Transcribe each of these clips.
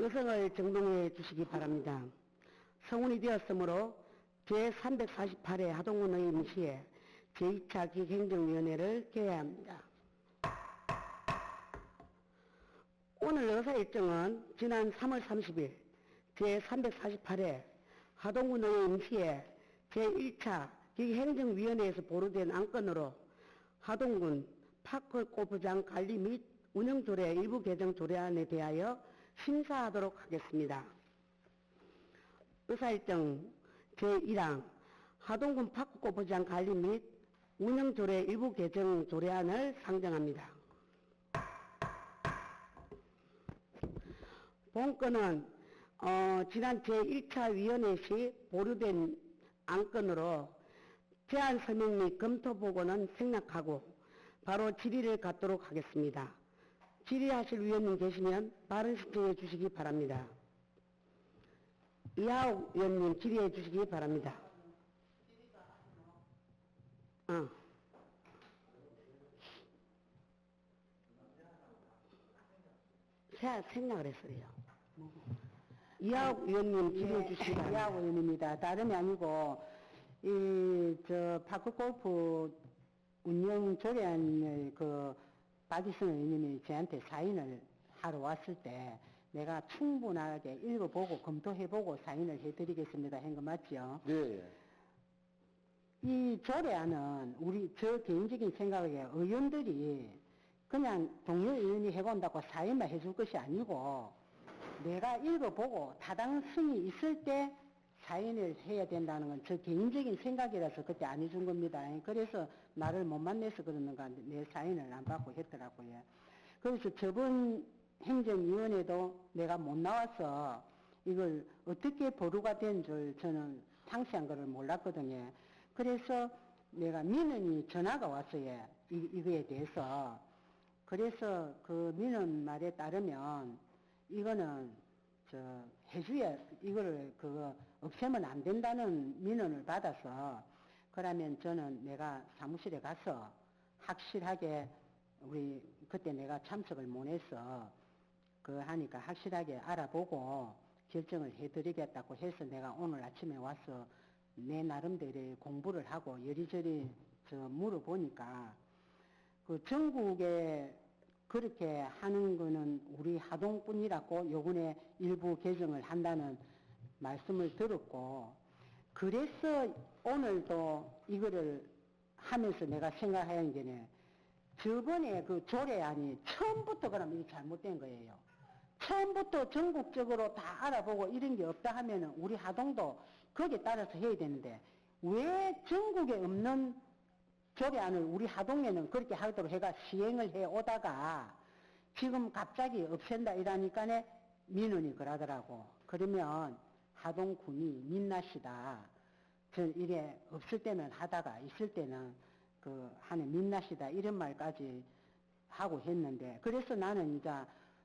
의석을 정동해 주시기 바랍니다. 성운이 되었으므로 제348회 하동군 의임 시에 제2차 기획행정위원회를 개해야 합니다. 오늘 의사 일정은 지난 3월 30일 제348회 하동군 의임 시에 제1차 기획행정위원회에서 보류된 안건으로 하동군 파크 골프장 관리 및 운영조례 일부 개정 조례안에 대하여 심사하도록 하겠습니다. 의사일정 제1항 하동군 파크 골프장 관리 및 운영조례 일부 개정 조례안을 상정합니다. 본건은 지난 제1차 위원회 시 보류된 안건으로 제안 설명 및 검토 보고는 생략하고 바로 질의를 갖도록 하겠습니다. 질의하실 위원님 계시면 발언 신청해 주시기 바랍니다. 이하옥 위원님 질의해 주시기 바랍니다. 생략을 했어요. 이하옥 위원님 질의해 주시기 바랍니다. 이하옥 의원입니다. 다름이 아니고 파크 골프 운영 조례안을 박이선 의원님이 저한테 사인을 하러 왔을 때 내가 충분하게 읽어보고 검토해보고 사인을 해드리겠습니다 한 거 맞죠? 네. 이 조례안은 저 개인적인 생각에 의원들이 그냥 동료 의원이 해본다고 사인만 해줄 것이 아니고 내가 읽어보고 타당성이 있을 때 사인을 해야 된다는 건 저 개인적인 생각이라서 그때 안 해준 겁니다. 그래서 나를 못 만나서 그러는가 내 사인을 안 받고 했더라고요. 그래서 저번 행정위원회도 내가 못 나와서 이걸 어떻게 보류가 된 줄 저는 상세한 거를 몰랐거든요. 그래서 내가 민원이 전화가 왔어요. 이거에 대해서. 그래서 그 민원 말에 따르면 이거는 해주야, 이거를, 없애면 안 된다는 민원을 받아서, 그러면 저는 내가 사무실에 가서 확실하게, 그때 내가 참석을 못 해서, 하니까 확실하게 알아보고 결정을 해드리겠다고 해서 내가 오늘 아침에 와서 내 나름대로 공부를 하고 여리저리 물어보니까, 전국에 그렇게 하는 거는 우리 하동뿐이라고 요번에 일부 개정을 한다는 말씀을 들었고, 그래서 오늘도 이거를 하면서 내가 생각하는 게 저번에 그 조례안이 처음부터 그러면 이게 잘못된 거예요. 처음부터 전국적으로 다 알아보고 이런 게 없다 하면은 우리 하동도 거기에 따라서 해야 되는데 왜 전국에 없는 조례안을 우리 하동에는 그렇게 하도록 해가 시행을 해 오다가 지금 갑자기 없앤다 이러니까 민원이 그러더라고. 그러면 하동군이 민낯이다. 이래 없을 때는 하다가 있을 때는 하는 민낯이다 이런 말까지 하고 했는데 그래서 나는 이제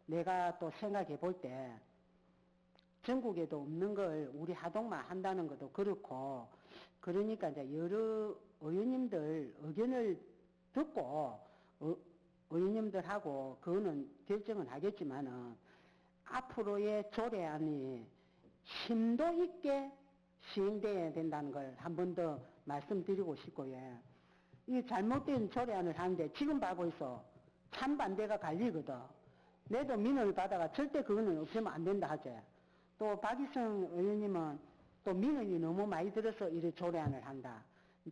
내가 또 생각해 볼 때 전국에도 없는 걸 우리 하동만 한다는 것도 그렇고 그러니까 이제 여러 의원님들 의견을 듣고 의원님들하고 그거는 결정은 하겠지만은 앞으로의 조례안이 심도 있게 시행돼야 된다는 걸 한 번 더 말씀드리고 싶고요. 이 잘못된 조례안을 하는데 지금 봐고 있어. 찬반대가 갈리거든. 내도 민원을 받아가 절대 그거는 없애면 안 된다 하지. 또 박이성 의원님은 또 민원이 너무 많이 들어서 이래 조례안을 한다.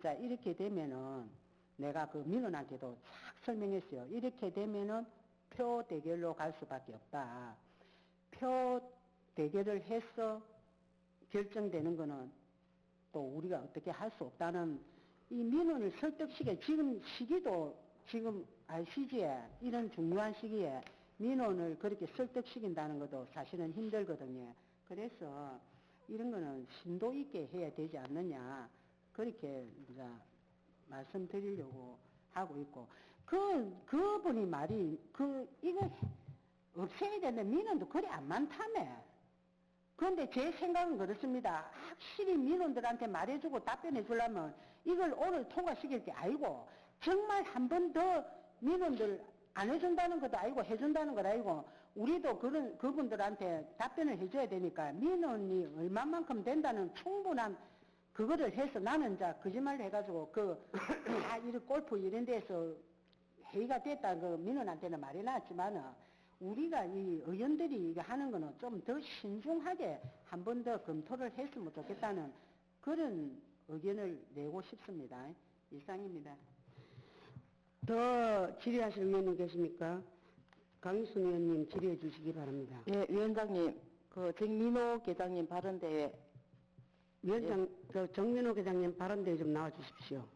자, 이렇게 되면은 내가 그 민원한테도 싹 설명했어요. 이렇게 되면은 표 대결로 갈 수밖에 없다. 표 대결을 해서 결정되는 거는 또 우리가 어떻게 할 수 없다는 이 민원을 설득시켜 지금 시기도 지금 아시지에 이런 중요한 시기에 민원을 그렇게 설득시킨다는 것도 사실은 힘들거든요. 그래서 이런 거는 심도 있게 해야 되지 않느냐 그렇게 이제 말씀드리려고 하고 있고 그분이 말이 이거 없애야 되는 민원도 그리 안 많다며. 그런데 제 생각은 그렇습니다. 확실히 민원들한테 말해주고 답변해 주려면 이걸 오늘 통과시킬 게 아니고 정말 한 번 더 민원들 안 해준다는 것도 아니고 해준다는 것 아니고 우리도 그분들한테 답변을 해줘야 되니까 민원이 얼마만큼 된다는 충분한 그거를 해서 나는 이제 거짓말 해가지고 다 이런 골프 이런 데서 회의가 됐다 그 민원한테는 말해놨지만은 우리가 이 의원들이 이거 하는 거는 좀 더 신중하게 한 번 더 검토를 했으면 좋겠다는 그런 의견을 내고 싶습니다. 이상입니다. 더 질의하실 의원님 계십니까? 강희순 의원님 질의해 주시기 바랍니다. 예, 위원장님, 그 정민호 계장님 발언대에 위원장, 정민호 계장님 발언대에 좀 나와 주십시오.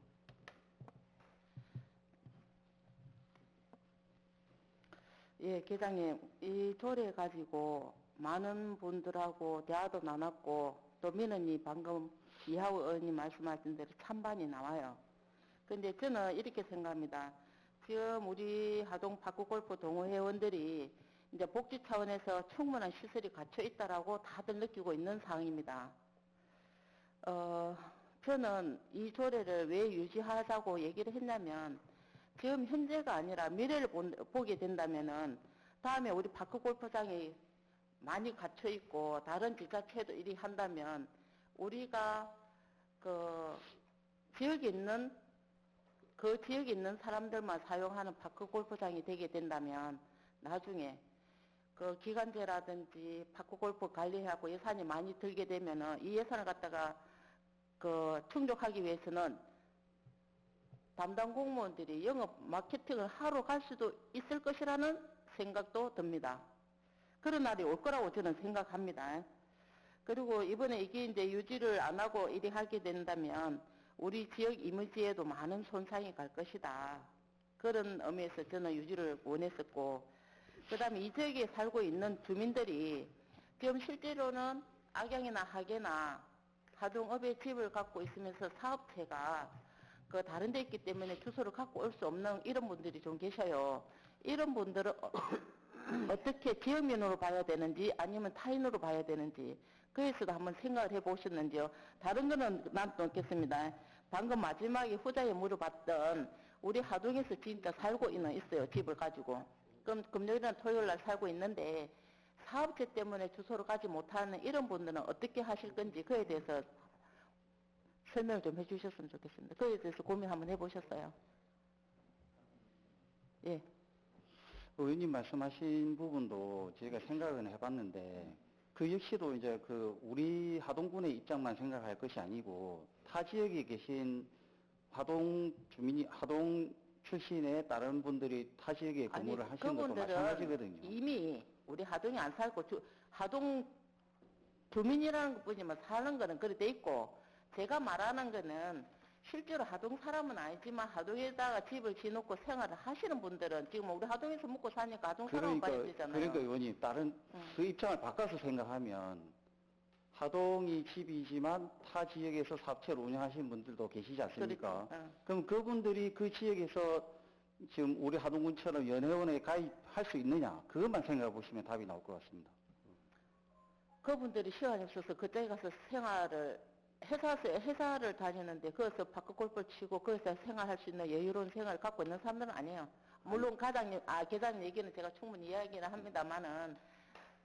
예, 계장님, 이 조례 가지고 많은 분들하고 대화도 나눴고 또 민원이 방금 이하우 의원님 말씀하신 대로 찬반이 나와요. 근데 저는 이렇게 생각합니다. 지금 우리 하동 파크골프 동호회원들이 이제 복지 차원에서 충분한 시설이 갖춰 있다라고 다들 느끼고 있는 상황입니다. 저는 이 조례를 왜 유지하자고 얘기를 했냐면 지금 현재가 아니라 미래를 보게 된다면은 다음에 우리 파크골프장이 많이 갖춰 있고 다른 지자체도 이리 한다면 우리가 그 지역에 있는 사람들만 사용하는 파크골프장이 되게 된다면 나중에 그 기간제라든지 파크골프 관리하고 예산이 많이 들게 되면은 이 예산을 갖다가 그 충족하기 위해서는 담당 공무원들이 영업 마케팅을 하러 갈 수도 있을 것이라는 생각도 듭니다. 그런 날이 올 거라고 저는 생각합니다. 그리고 이번에 이게 이제 유지를 안 하고 이리 하게 된다면 우리 지역 이미지에도 많은 손상이 갈 것이다. 그런 의미에서 저는 유지를 원했었고, 그 다음에 이 지역에 살고 있는 주민들이 지금 실제로는 악양이나 하계나 하동읍에 집을 갖고 있으면서 사업체가 그 다른 데 있기 때문에 주소를 갖고 올 수 없는 이런 분들이 좀 계셔요. 이런 분들은 어떻게 지역민으로 봐야 되는지 아니면 타인으로 봐야 되는지 그에서도 한번 생각을 해보셨는지요. 다른 거는 난 또 없겠습니다. 방금 마지막에 후자에 물어봤던 우리 하동에서 진짜 살고 있어요. 집을 가지고. 그럼 금요일이나 토요일날 살고 있는데 사업체 때문에 주소를 가지 못하는 이런 분들은 어떻게 하실 건지 그에 대해서 설명을 좀 해주셨으면 좋겠습니다. 그에 대해서 고민 한번 해보셨어요? 예. 의원님 말씀하신 부분도 저희가 생각은 해봤는데 그 역시도 이제 그 우리 하동군의 입장만 생각할 것이 아니고 타 지역에 계신 하동 출신의 다른 분들이 타 지역에 근무를 하시는 것도 마찬가지거든요. 이미 우리 하동에 안 살고 하동 주민이라는 것뿐이면 사는 거는 그래 돼 있고 제가 말하는 거는 실제로 하동 사람은 아니지만 하동에다가 집을 지놓고 생활을 하시는 분들은 지금 우리 하동에서 먹고 사니까 하동 사람은 봐야 되잖아요. 그러니까 의원님 다른 그 입장을 바꿔서 생각하면 하동이 집이지만 타 지역에서 사업체를 운영하시는 분들도 계시지 않습니까? 그렇죠. 그럼 그분들이 그 지역에서 지금 우리 하동군처럼 연회원에 가입할 수 있느냐 그것만 생각해 보시면 답이 나올 것 같습니다. 그분들이 시간이 없어서 그쪽에 가서 회사를 다니는데 거기서 바깥골프를 치고 거기서 생활할 수 있는 여유로운 생활을 갖고 있는 사람들은 아니에요. 물론 계장님 얘기는 제가 충분히 이야기를 합니다만은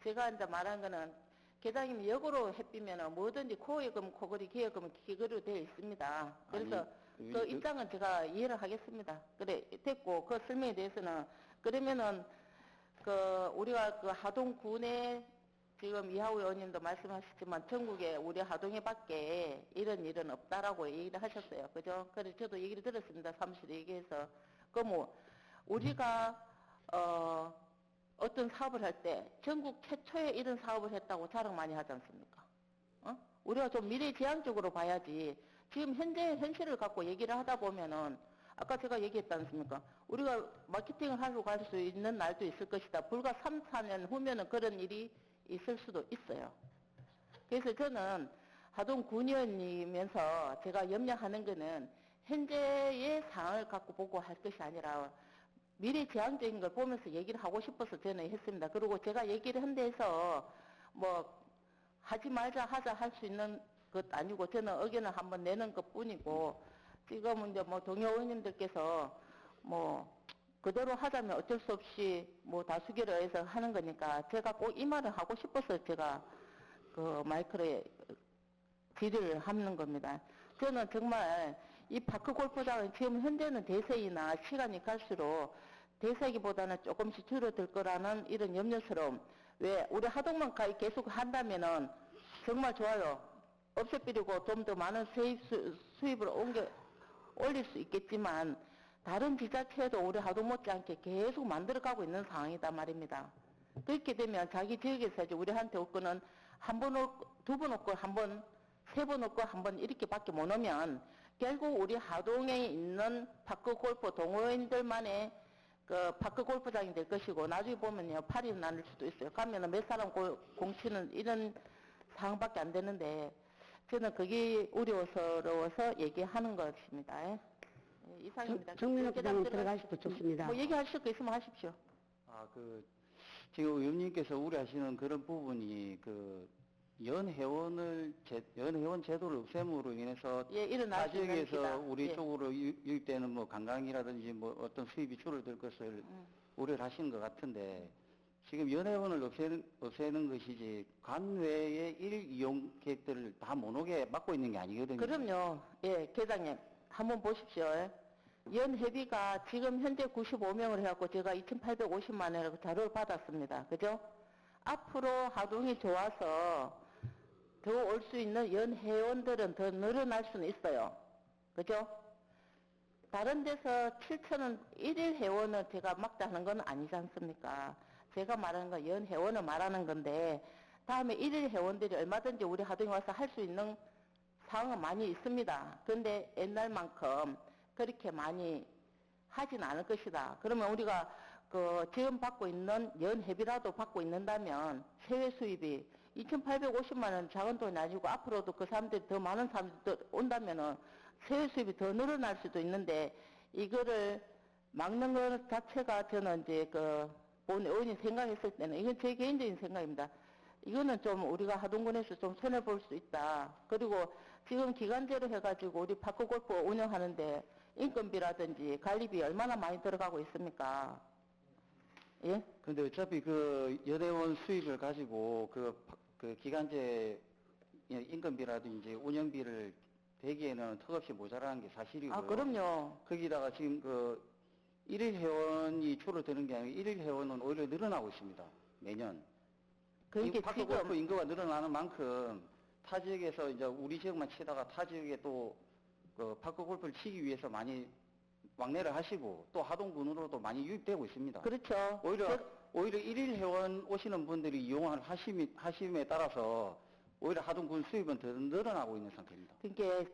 제가 이제 말한 거는 계장님이 역으로 해피면은 뭐든지 코예금 코걸이 기예금은 기거로 되어 있습니다. 그래서 그 입장은 제가 이해를 하겠습니다. 그래 됐고 그 설명에 대해서는 그러면은 그 우리가 그 하동군에 지금 이하우 의원님도 말씀하셨지만 전국에 우리 하동에밖에 이런 일은 없다라고 얘기를 하셨어요. 그죠? 그래서 저도 얘기를 들었습니다. 사무실에 얘기해서. 우리가 어떤 사업을 할 때 전국 최초에 이런 사업을 했다고 자랑 많이 하지 않습니까? 우리가 좀 미래지향적으로 봐야지. 지금 현재 현실을 갖고 얘기를 하다 보면은 아까 제가 얘기했지 않습니까? 우리가 마케팅을 하러 갈 수 있는 날도 있을 것이다. 불과 3, 4년 후면은 그런 일이 있을 수도 있어요. 그래서 저는 하동 군의원이면서 제가 염려하는 거는 현재의 상황을 갖고 보고 할 것이 아니라 미래지향적인 걸 보면서 얘기를 하고 싶어서 저는 했습니다. 그리고 제가 얘기를 한 데서 뭐 하지 말자 하자 할 수 있는 것 아니고 저는 의견을 한번 내는 것 뿐이고 지금은 이제 뭐 동료 의원님들께서 뭐 그대로 하자면 어쩔 수 없이 뭐 다수결에 의해서 하는 거니까 제가 꼭 이 말을 하고 싶어서 제가 그 마이크에 질의를 하는 겁니다. 저는 정말 이 파크 골프장은 지금 현재는 대세이나 시간이 갈수록 대세기보다는 조금씩 줄어들 거라는 이런 염려스러움. 왜 우리 하동만까지 계속 한다면은 정말 좋아요. 없애버리고 좀 더 많은 수입을 올릴 수 있겠지만 다른 지자체도 우리 하동 못지않게 계속 만들어가고 있는 상황이다 말입니다. 그렇게 되면 자기 지역에서 이제 우리한테 올 거는 한 번 올, 두 번 올 거 한 번, 세 번 올 거 한 번 이렇게밖에 못 오면 결국 우리 하동에 있는 파크 골프 동호인들만의 그 파크 골프장이 될 것이고 나중에 보면요 팔이 나눌 수도 있어요. 가면은 몇 사람 공치는 이런 상황밖에 안 되는데 저는 그게 우려스러워서 얘기하는 것입니다. 예, 이상입니다. 정민호 부장님 들어가시도 좋습니다. 뭐 얘기하실 거 있으면 하십시오. 지금 의원님께서 우려하시는 그런 부분이 연회원 제도를 없앰으로 인해서 예, 일어날 타 수 있는 지역에서 기다. 우리 예. 쪽으로 유입되는 뭐 관광이라든지 뭐 어떤 수입이 줄어들 것을 우려를 하시는 것 같은데 지금 연회원을 없애는 것이지 관외의 일이용객들을 다 못 오게 막고 있는 게 아니거든요. 그럼요. 예, 계장님 한번 보십시오. 연회비가 지금 현재 95명을 해갖고 제가 2,850만 원이라고 자료를 받았습니다. 그죠? 앞으로 하동이 좋아서 더 올 수 있는 연회원들은 더 늘어날 수는 있어요. 그죠? 다른 데서 7,000원 1일 회원을 제가 막자는 건 아니지 않습니까? 제가 말하는 건 연회원을 말하는 건데 다음에 1일 회원들이 얼마든지 우리 하동에 와서 할 수 있는 상황은 많이 있습니다. 그런데 옛날만큼 그렇게 많이 하진 않을 것이다. 그러면 우리가 그 지금 받고 있는 연회비라도 받고 있는다면 세외 수입이 2,850만 원 작은 돈이 아니고 앞으로도 그 사람들이 더 많은 사람들이 온다면은 세외 수입이 더 늘어날 수도 있는데 이거를 막는 것 자체가 저는 이제 본 의원이 생각했을 때는 이건 제 개인적인 생각입니다. 이거는 좀 우리가 하동군에서 좀 손해볼 수 있다. 그리고 지금 기간제로 해가지고 우리 파크 골프 운영하는데 인건비라든지 관리비 얼마나 많이 들어가고 있습니까? 예? 근데 어차피 연회원 수입을 가지고 그 기간제 임금비라든지 운영비를 대기에는 턱없이 모자라는 게 사실이고요. 아, 그럼요. 거기다가 지금 일일 회원이 줄어드는 게 아니고 일일 회원은 오히려 늘어나고 있습니다. 매년. 그러니까 파크 골프 지금 인구가 늘어나는 만큼 타 지역에서 이제 우리 지역만 치다가 타 지역에 또 파크 골프를 치기 위해서 많이 왕래를 하시고 또 하동군으로도 많이 유입되고 있습니다. 그렇죠. 오히려 일일 회원 오시는 분들이 이용을 하심에 따라서 오히려 하동군 수입은 더 늘어나고 있는 상태입니다. 그러니까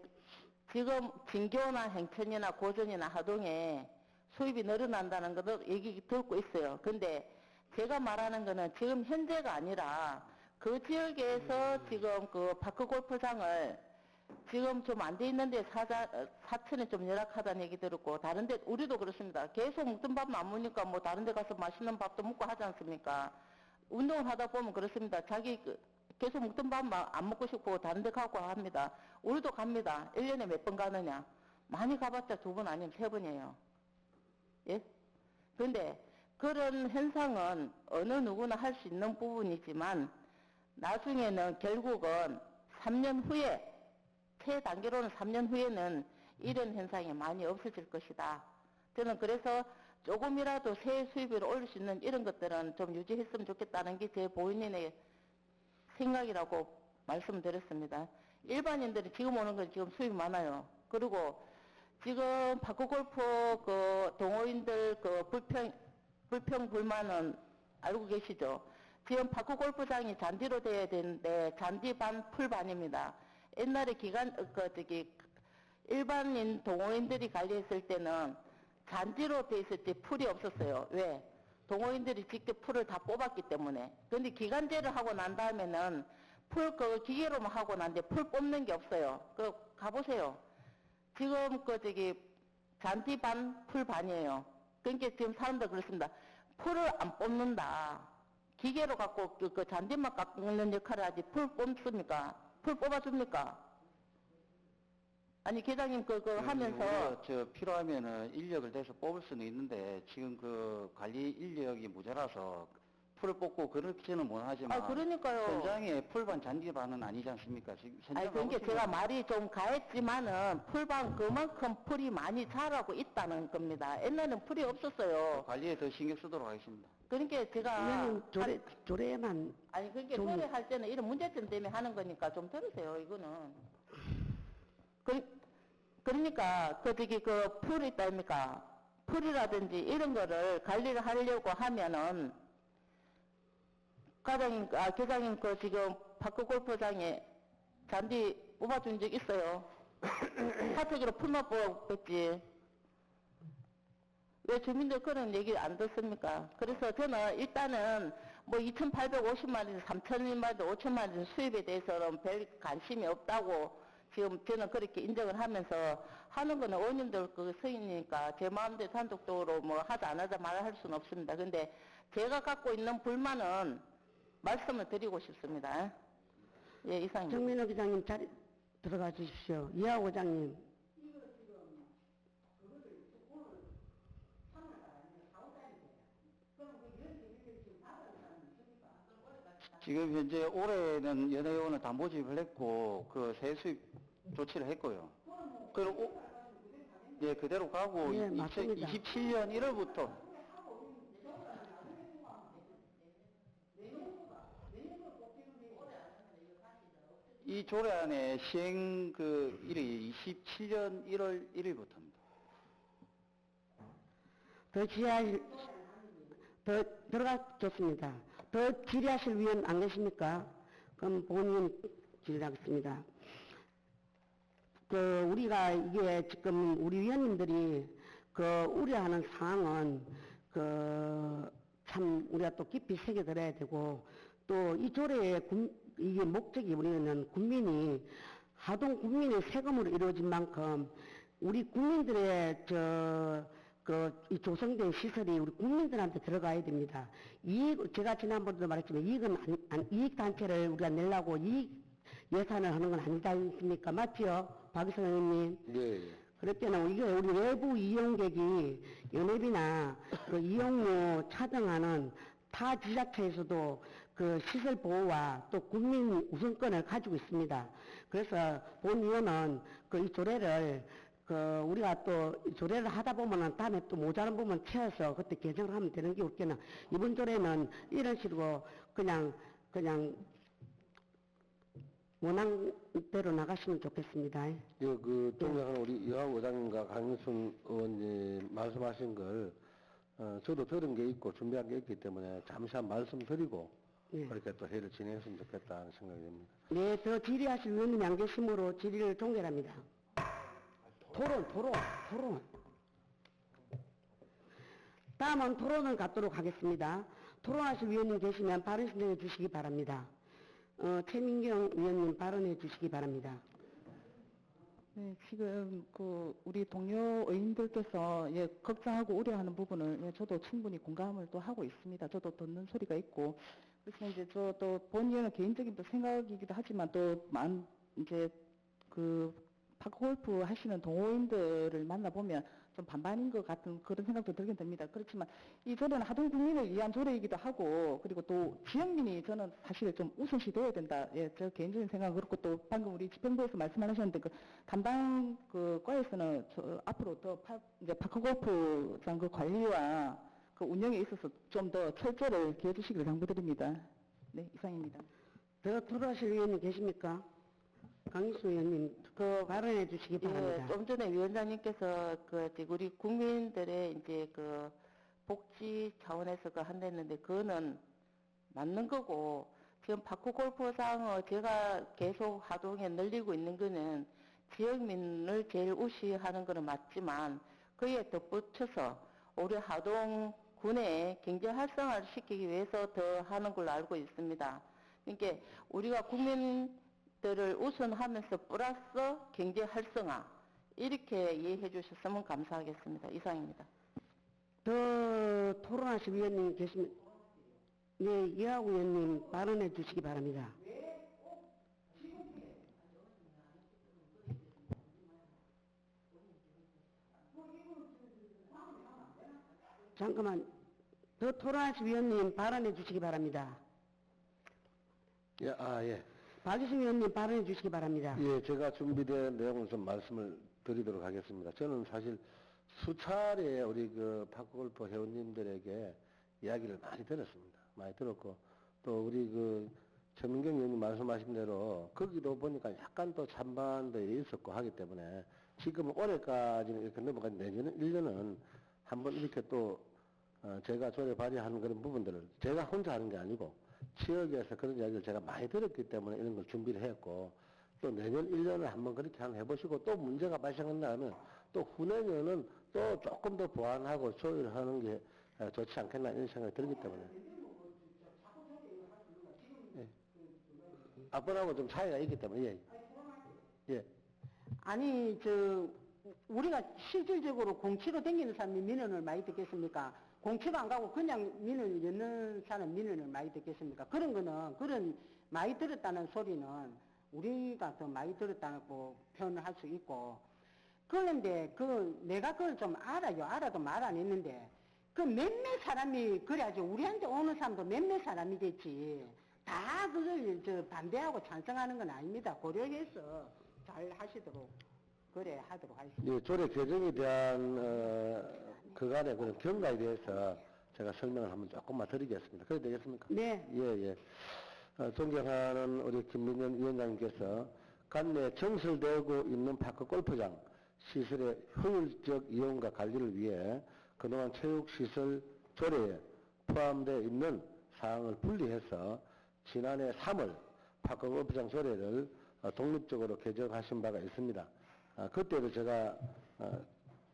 지금 진교나 행천이나 고전이나 하동에 수입이 늘어난다는 것도 얘기 듣고 있어요. 근데 제가 말하는 거는 지금 현재가 아니라 그 지역에서 지금 그 파크 골프장을 지금 좀 안 돼 있는데 사천에 좀 열악하다는 얘기 들었고 다른데 우리도 그렇습니다. 계속 먹던 밥만 안 먹으니까 뭐 다른 데 가서 맛있는 밥도 먹고 하지 않습니까? 운동을 하다 보면 그렇습니다. 자기 계속 먹던 밥만 안 먹고 싶고 다른 데 가고 합니다. 우리도 갑니다. 1년에 몇 번 가느냐? 많이 가봤자 2번 아니면 3번이에요. 예? 근데 그런 현상은 어느 누구나 할 수 있는 부분이지만 나중에는 결국은 3년 후에 최단계로는 3년 후에는 이런 현상이 많이 없어질 것이다. 저는 그래서 조금이라도 세 수입을 올릴 수 있는 이런 것들은 좀 유지했으면 좋겠다는 게 제 본인의 생각이라고 말씀드렸습니다. 일반인들이 지금 오는 건 지금 수입이 많아요. 그리고 지금 파크골프 동호인들 불평불만은 알고 계시죠? 지금 파크골프장이 잔디로 돼야 되는데 잔디 반, 풀 반입니다. 옛날에 일반인 동호인들이 관리했을 때는 잔디로 돼 있을 때 풀이 없었어요. 왜? 동호인들이 직접 풀을 다 뽑았기 때문에. 근데 기간제를 하고 난 다음에는 풀 기계로만 하고 난데 풀 뽑는 게 없어요. 가보세요. 지금 잔디 반, 풀 반이에요. 그러니까 지금 사람들 그렇습니다. 풀을 안 뽑는다. 기계로 갖고 잔디만 깎는 역할을 하지 풀 뽑습니까? 풀 뽑아줍니까? 아니 계장님 그거 하면서 우리가 저 필요하면은 인력을 대서 뽑을 수는 있는데 지금 그 관리 인력이 모자라서 풀을 뽑고 그렇지는 못하지만 그러니까요. 현장에 풀반 잔디반은 아니지 않습니까? 지금 현장 아니 그러니까 가보시면 제가 말이 좀 가했지만은 풀방 그만큼 풀이 많이 자라고 있다는 겁니다. 옛날에는 풀이 없었어요. 관리에 더 신경 쓰도록 하겠습니다. 그러니까 제가 위원님 조례만 아니 그러니까 좀- 조례할 때는 이런 문제점 때문에 하는 거니까 좀 들으세요. 이거는 그러니까 그 저기 그 풀 있다 아닙니까? 풀이라든지 이런 거를 관리를 하려고 하면은 계장님 그 지금 파크 골프장에 잔디 뽑아준 적 있어요. 사택으로 풀만 뽑았지. 왜 주민들 그런 얘기 안 듣습니까? 그래서 저는 일단은 뭐 2,850마리, 3,000마리, 5,000마리 수입에 대해서는 별 관심이 없다고 지금 저는 그렇게 인정을 하면서 하는 거는 의원님들 그 서인이니까 제 마음대로 단독적으로 뭐 하자 안 하자 말할 수는 없습니다. 근데 제가 갖고 있는 불만은 말씀을 드리고 싶습니다. 예, 이상입니다. 정민호 기장님 자리 들어가 주십시오. 이하우 의장님. 지금 현재 올해는 연회원을 다 모집을 했고 그 세수입 조치를 했고요. 그리고 예 그대로 가고 예, 맞습니다. 2027년 1월부터 이 조례안의 시행 그 일이 27년 1월 1일부터입니다. 더 들어가 좋습니다. 더 질의하실 위원 안 계십니까? 그럼 본인 질의하겠습니다. 우리가 이게 지금 우리 위원님들이 우려하는 사항은 참 우리가 또 깊이 새겨들어야 되고 또 이 조례의 이게 목적이 우리는 국민이 하동 국민의 세금으로 이루어진 만큼 우리 국민들의 이 조성된 시설이 우리 국민들한테 들어가야 됩니다. 제가 지난번에도 말했지만 이익 단체를 우리가 내려고 이익 예산을 하는 건 아니다 않습니까? 맞지요? 박희선 의원님? 네. 그럴 때는 이게 우리 외부 이용객이 연회비나 그 이용료 차등하는 타 지자체에서도 그 시설 보호와 또 국민 우선권을 가지고 있습니다. 그래서 본 의원은 이 조례를 우리가 또 조례를 하다 보면은 다음에 또 모자란 부분 채워서 그때 개정을 하면 되는 게 없겠나. 이번 조례는 이런 식으로 그냥 원앙대로 나가시면 좋겠습니다. 동행하는 우리 이하우 의장님과 강인순 의원님 말씀하신 걸, 저도 들은 게 있고 준비한 게 있기 때문에 잠시 한 말씀 드리고, 예. 그렇게 또 회의를 진행했으면 좋겠다는 생각이 듭니다. 네, 더 질의하실 위원님이 안 계심으로 질의를 종결합니다. 토론. 다음은 토론을 갖도록 하겠습니다. 토론하실 위원님 계시면 발언 신청해 주시기 바랍니다. 최민경 위원님 발언해 주시기 바랍니다. 네, 지금 우리 동료 의원들께서 걱정하고 우려하는 부분을 저도 충분히 공감을 또 하고 있습니다. 저도 듣는 소리가 있고 그래서 이제 저도 본의원은 개인적인 또 생각이기도 하지만 이제 파크골프 하시는 동호인들을 만나보면 좀 반반인 것 같은 그런 생각도 들긴 듭니다. 그렇지만 이 조례는 하동 국민을 위한 조례이기도 하고 그리고 또 지역민이 저는 사실 좀 우선시 되어야 된다. 예, 저 개인적인 생각은 그렇고 또 방금 우리 집행부에서 말씀하셨는데 담당 과에서는 앞으로 더 이제 파크골프장 관리와 운영에 있어서 좀 더 철저를 기해 주시기를 당부드립니다. 네, 이상입니다. 더 토론하실 위원님 계십니까? 강희수 의원님, 발언해 주시기 바랍니다. 좀 전에 위원장님께서 우리 국민들의 이제 복지 차원에서 한댔는데 그거는 맞는 거고 지금 파크 골프장을 제가 계속 하동에 늘리고 있는 거는 지역민을 제일 우시하는 거는 맞지만 그에 덧붙여서 우리 하동 군의 경제 활성화를 시키기 위해서 더 하는 걸로 알고 있습니다. 그러니까 우리가 국민들을 우선하면서 플러스 경제 활성화 이렇게 이해해 주셨으면 감사하겠습니다. 이상입니다. 더 토론하실 위원님 계시면 네, 이하우 의원님 발언해 주시기 바랍니다. 잠깐만, 더 토론하실 위원님 발언해 주시기 바랍니다. 예, 예. 박유신 위원님 발언해 주시기 바랍니다. 예, 제가 준비된 내용을 좀 말씀을 드리도록 하겠습니다. 저는 사실 수차례 우리 그 파크골프 회원님들에게 이야기를 많이 들었습니다. 많이 들었고, 또 우리 그 최민경 의원님 말씀하신 대로 거기도 보니까 약간 또 찬반도 있었고 하기 때문에 지금 올해까지는 이렇게 넘어간 내년 1년은 한번 이렇게 또 제가 조례 발의하는 그런 부분들을 제가 혼자 하는 게 아니고 지역에서 그런 이야기를 제가 많이 들었기 때문에 이런 걸 준비를 했고, 또 내년 1년을 한번 그렇게 한번 해보시고, 또 문제가 발생한다면 또 후내년은 또 조금 더 보완하고 조율하는 게 좋지 않겠나 이런 생각이 들기 때문에. 예. 앞번하고 좀 차이가 있기 때문에. 예. 예. 아니, 우리가 실질적으로 공치로 댕기는 사람이 민원을 많이 듣겠습니까? 공치로 안 가고 그냥 민원을 엮는 사람 민원을 많이 듣겠습니까? 그런 거는, 그런 많이 들었다는 소리는 우리가 더 많이 들었다고 표현을 할 수 있고, 그런데 내가 그걸 좀 알아요. 알아도 말 안 했는데, 그 몇몇 사람이, 그래야지 우리한테 오는 사람도 몇몇 사람이겠지. 다 그걸 반대하고 찬성하는 건 아닙니다. 고려해서 잘 하시도록, 그래 하도록 하겠습니다. 예, 조례 개정에 대한 그간의 그런 경과에 대해서 제가 설명을 한번 조금만 드리겠습니다. 그래도 되겠습니까? 네. 예. 존경하는 우리 김민현 위원장님께서 관내 정설되고 있는 파크 골프장 시설의 효율적 이용과 관리를 위해 그동안 체육시설 조례에 포함되어 있는 사항을 분리해서 지난해 3월 파크 골프장 조례를 독립적으로 개정하신 바가 있습니다. 그때도 제가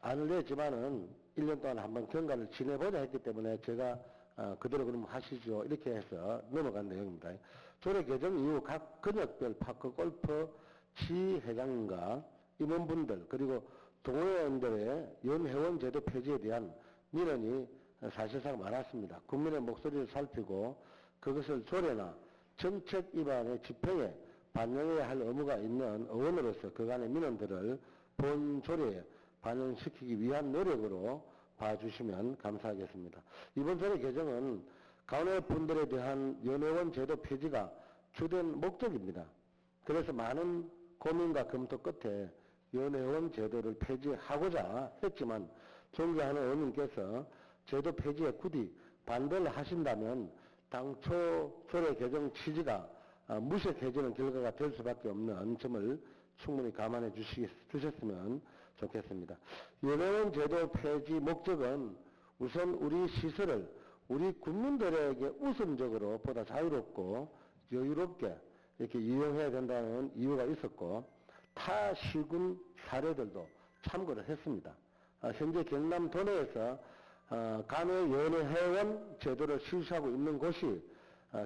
안을 냈지만은 1년 동안 한번 경과를 지내보자 했기 때문에 제가 그대로 그럼 하시죠 이렇게 해서 넘어간 내용입니다. 조례 개정 이후 각 근역별 파크 골프 지회장과 임원분들 그리고 동호회원들의 연회원 제도 폐지에 대한 민원이 사실상 많았습니다. 국민의 목소리를 살피고 그것을 조례나 정책 위반의 집행에 반영해야 할 의무가 있는 의원으로서 그간의 민원들을 본 조례에 반영시키기 위한 노력으로 봐주시면 감사하겠습니다. 이번 조례 개정은 간호 분들에 대한 연회원 제도 폐지가 주된 목적입니다. 그래서 많은 고민과 검토 끝에 연회원 제도를 폐지하고자 했지만 존경하는 의원님께서 제도 폐지에 굳이 반대를 하신다면 당초 조례 개정 취지가 무색해지는 결과가 될 수밖에 없는 점을 충분히 감안해 주셨으면 좋겠습니다. 연회원 제도 폐지 목적은 우선 우리 시설을 우리 국민들에게 우선적으로 보다 자유롭고 여유롭게 이렇게 이용해야 된다는 이유가 있었고 타 시군 사례들도 참고를 했습니다. 현재 경남 도내에서 간호연회회원 제도를 실시하고 있는 곳이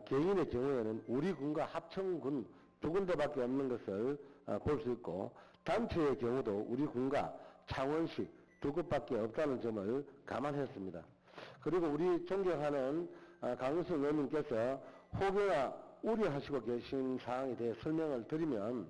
개인의 경우에는 우리 군과 합천군 두 군데밖에 없는 것을 볼 수 있고 단체의 경우도 우리 군과 창원시 두 곳밖에 없다는 점을 감안했습니다. 그리고 우리 존경하는 강은순 의원님께서 혹여나 우려하시고 계신 사항에 대해 설명을 드리면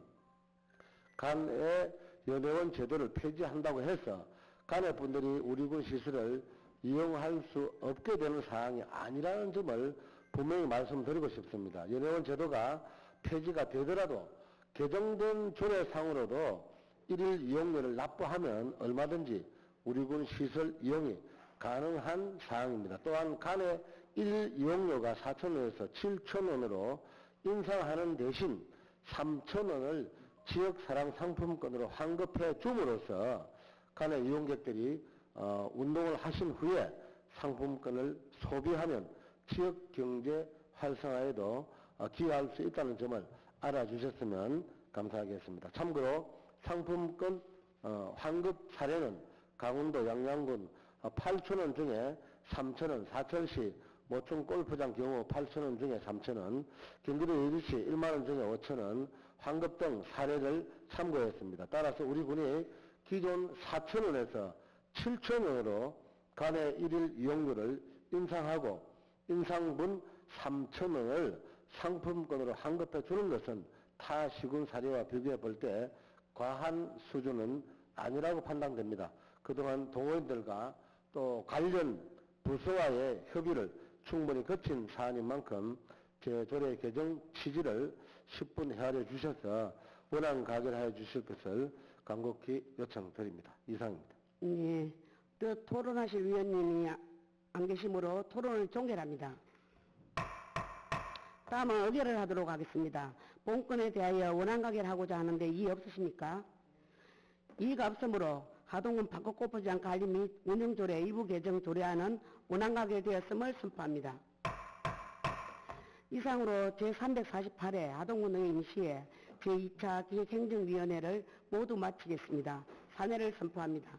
간의 연회원 제도를 폐지한다고 해서 간의 분들이 우리 군 시설을 이용할 수 없게 되는 사항이 아니라는 점을 분명히 말씀드리고 싶습니다. 연회원 제도가 폐지가 되더라도 개정된 조례상으로도 1일 이용료를 납부하면 얼마든지 우리 군 시설 이용이 가능한 사항입니다. 또한 간의 1일 이용료가 4,000원에서 7,000원으로 인상하는 대신 3,000원을 지역사랑 상품권으로 환급해 줌으로써 간의 이용객들이 운동을 하신 후에 상품권을 소비하면 지역 경제 활성화에도 기여할 수 있다는 점을 알아주셨으면 감사하겠습니다. 참고로 상품권 환급 사례는 강원도 양양군 8,000원 중에 3,000원, 사천시 모충 골프장 경우 8,000원 중에 3,000원, 경기도 여주시 1만원 중에 5,000원 환급 등 사례를 참고했습니다. 따라서 우리 군이 기존 4,000원에서 7,000원으로 간의 1일 이용료를 인상하고 인상분 3,000원을 상품권으로 환급해 주는 것은 타 시군 사례와 비교해 볼 때 과한 수준은 아니라고 판단됩니다. 그동안 동호인들과 또 관련 부서와의 협의를 충분히 거친 사안인 만큼 제조례 개정 취지를 10분 헤아려 주셔서 원안 가결하여 주실 것을 간곡히 요청드립니다. 이상입니다. 예, 또 토론하실 위원님이 안 계시므로 토론을 종결합니다. 다음은 의결을 하도록 하겠습니다. 본건에 대하여 원안 가결하고자 하는데 이의 없으십니까? 이의가 없으므로 하동군 박곡골프장 관리 및 운영조례 일부 개정 조례안은 원안 가결되었음을 선포합니다. 이상으로 제348회 하동군의 임시회 제2차 기획행정위원회를 모두 마치겠습니다. 사내를 선포합니다.